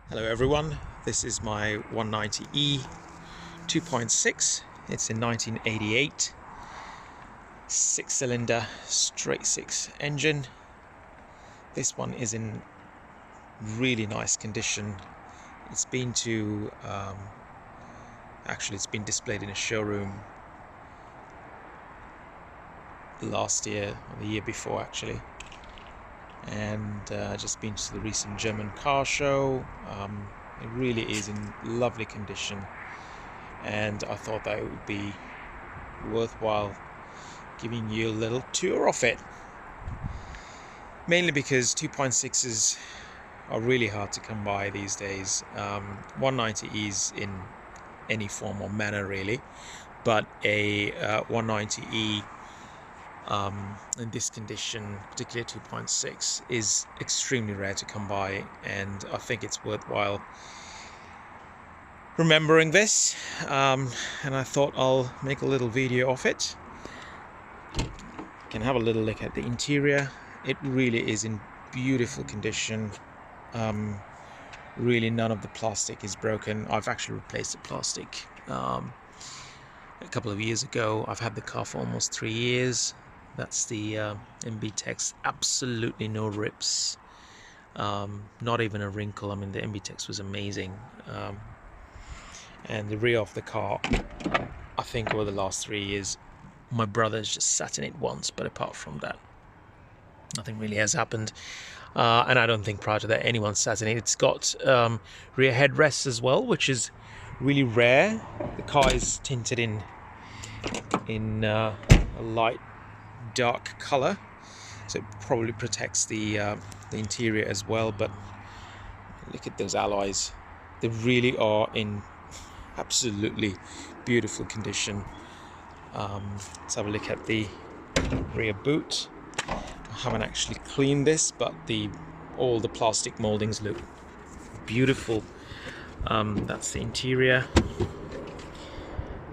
Hello everyone, this is my 190E 2.6. It's in 1988, 6-cylinder straight 6 engine. This one is in really nice condition. It's been to, actually it's been displayed in a showroom last year, or the year before actually. And just been to the recent German car show. It really is in lovely condition, and I thought that it would be worthwhile giving you a little tour of it, mainly because 2.6s are really hard to come by these days. 190Es in any form or manner really, but a 190E in this condition, particularly 2.6, is extremely rare to come by, and I think it's worthwhile remembering this, and I thought I'll make a little video of it. You can have a little look at the interior. It really is in beautiful condition. Really none of the plastic is broken. I've actually replaced the plastic a couple of years ago. I've had the car for almost 3 years. That's the MB-Tex. Absolutely no rips, not even a wrinkle. I mean, the MB-Tex was amazing. And the rear of the car, I think over the last 3 years, my brother's just sat in it once, but apart from that, nothing really has happened. And I don't think prior to that anyone sat in it. It's got rear headrests as well, which is really rare. The car is tinted in a light dark color, so it probably protects the interior as well. But look at those alloys, they really are in absolutely beautiful condition. Let's have a look at the rear boot. I haven't actually cleaned this, but all the plastic moldings look beautiful. That's the interior,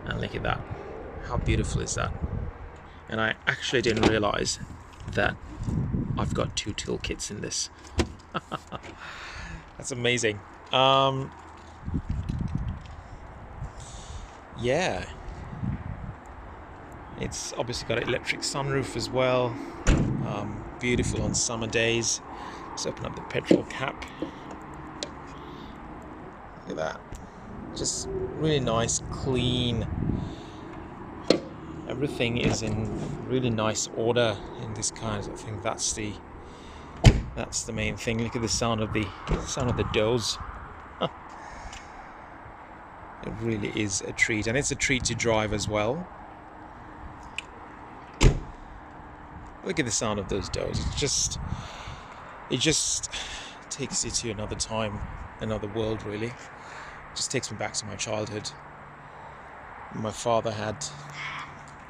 and look at that, how beautiful is that? And I actually didn't realize that I've got 2 tool kits in this. That's amazing. Yeah, it's obviously got an electric sunroof as well. Beautiful on summer days. Let's open up the petrol cap. Look at that, just really nice, clean. Everything is in really nice order in this car. I think that's the main thing. Look at the sound of the doors. It really is a treat, and it's a treat to drive as well. Look at the sound of those doors. It just takes you to another time, another world really. It just takes me back to my childhood. My father had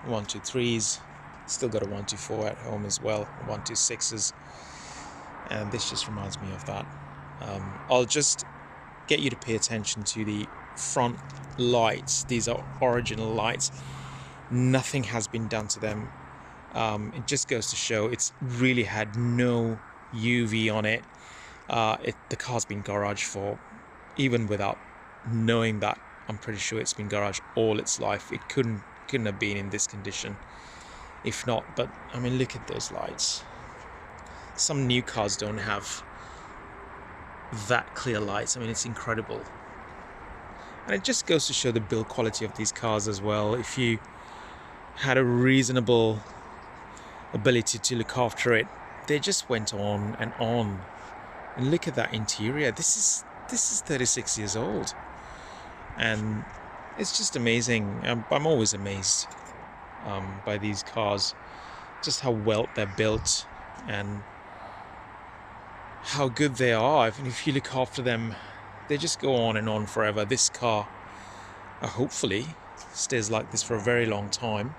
123s, still got a 124 at home as well, 126s, and this just reminds me of that. I'll just get you to pay attention to the front lights. These are original lights. Nothing has been done to them. It just goes to show it's really had no UV on it. The car's been garaged for, even without knowing that, I'm pretty sure it's been garaged all its life. It couldn't have been in this condition if not. But I mean, look at those lights. Some new cars don't have that clear lights. I mean, it's incredible. And it just goes to show the build quality of these cars as well. If you had a reasonable ability to look after it, they just went on and on. And look at that interior. This is 36 years old, and it's just amazing. I'm always amazed by these cars, just how well they're built and how good they are. If you look after them, they just go on and on forever. This car hopefully stays like this for a very long time,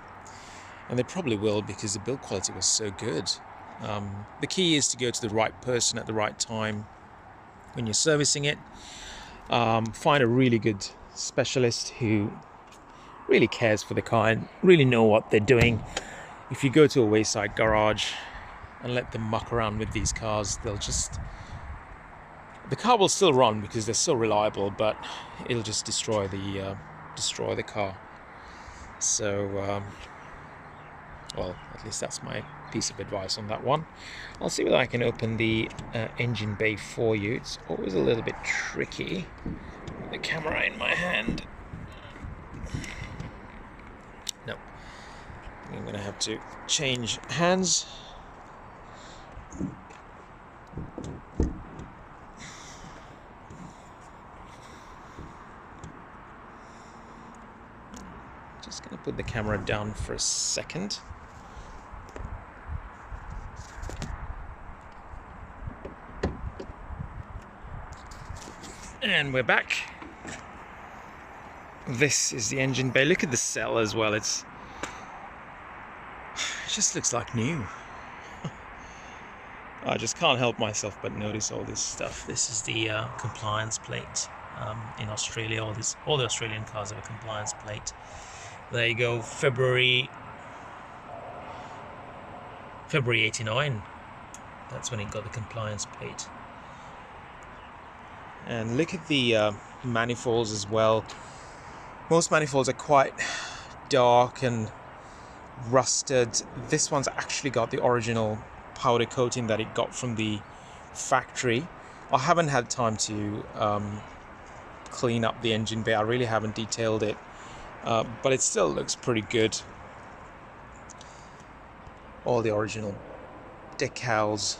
and they probably will, because the build quality was so good. The key is to go to the right person at the right time when you're servicing it. Find a really good specialist who really cares for the car and really know what they're doing. If you go to a wayside garage and let them muck around with these cars, they'll just The car will still run because they're so reliable, but it'll just destroy the car. So, well, at least that's my piece of advice on that one. I'll see whether I can open the engine bay for you. It's always a little bit tricky with the camera in my hand. No, I'm gonna have to change hands. Just gonna put the camera down for a second. And we're back. This is the engine bay. Look at the cell as well. It just looks like new. I just can't help myself but notice all this stuff. This is the compliance plate in Australia. All the Australian cars have a compliance plate. There you go, February 89. That's when it got the compliance plate. And look at the manifolds as well. Most manifolds are quite dark and rusted. This one's actually got the original powder coating that it got from the factory. I haven't had time to clean up the engine bay. I really haven't detailed it, but it still looks pretty good. All the original decals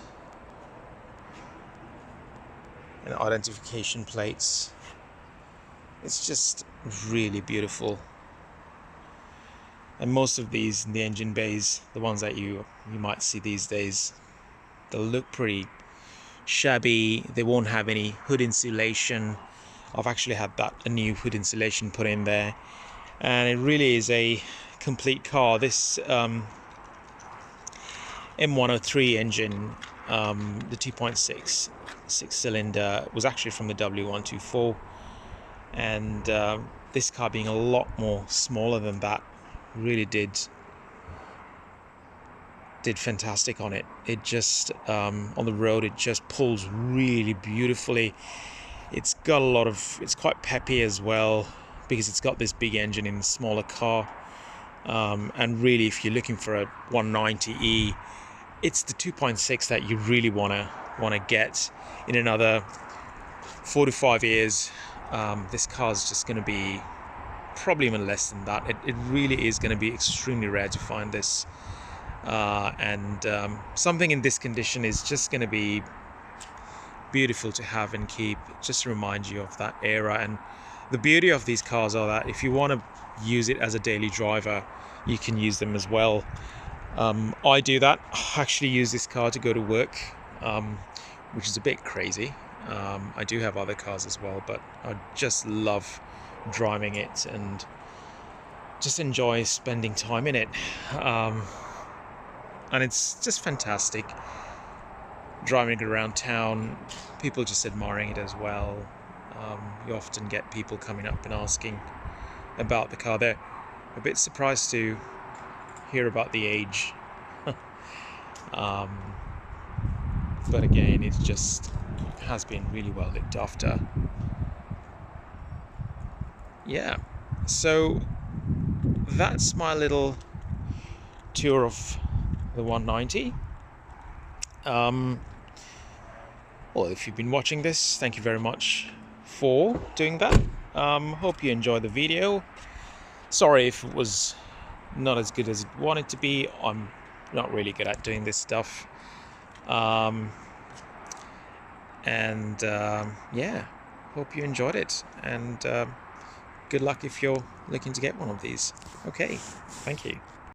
and identification plates. It's just really beautiful. And most of these in the engine bays, the ones that you might see these days, they'll look pretty shabby. They won't have any hood insulation. I've actually had a new hood insulation put in there, and it really is a complete car. This M103 engine, the 2.6 six-cylinder, was actually from the W124, and this car being a lot more smaller than that really did fantastic on it. It just on the road it just pulls really beautifully. It's quite peppy as well because it's got this big engine in a smaller car, and really if you're looking for a 190e, it's the 2.6 that you really want to get. In another 4 to 5 years, this car is just going to be probably even less than that. It really is going to be extremely rare to find this, and something in this condition is just going to be beautiful to have and keep, just to remind you of that era. And the beauty of these cars are that if you want to use it as a daily driver, you can use them as well. I do that. I actually use this car to go to work, which is a bit crazy. I do have other cars as well, but I just love driving it and just enjoy spending time in it, and it's just fantastic driving it around town. People just admiring it as well. You often get people coming up and asking about the car. They're a bit surprised to hear about the age, but again, it just has been really well looked after. Yeah, so that's my little tour of the 190. Well, if you've been watching this, thank you very much for doing that. Hope you enjoyed the video. Sorry if it was not as good as it wanted to be. I'm not really good at doing this stuff. Yeah, hope you enjoyed it, and good luck if you're looking to get one of these. Okay, thank you.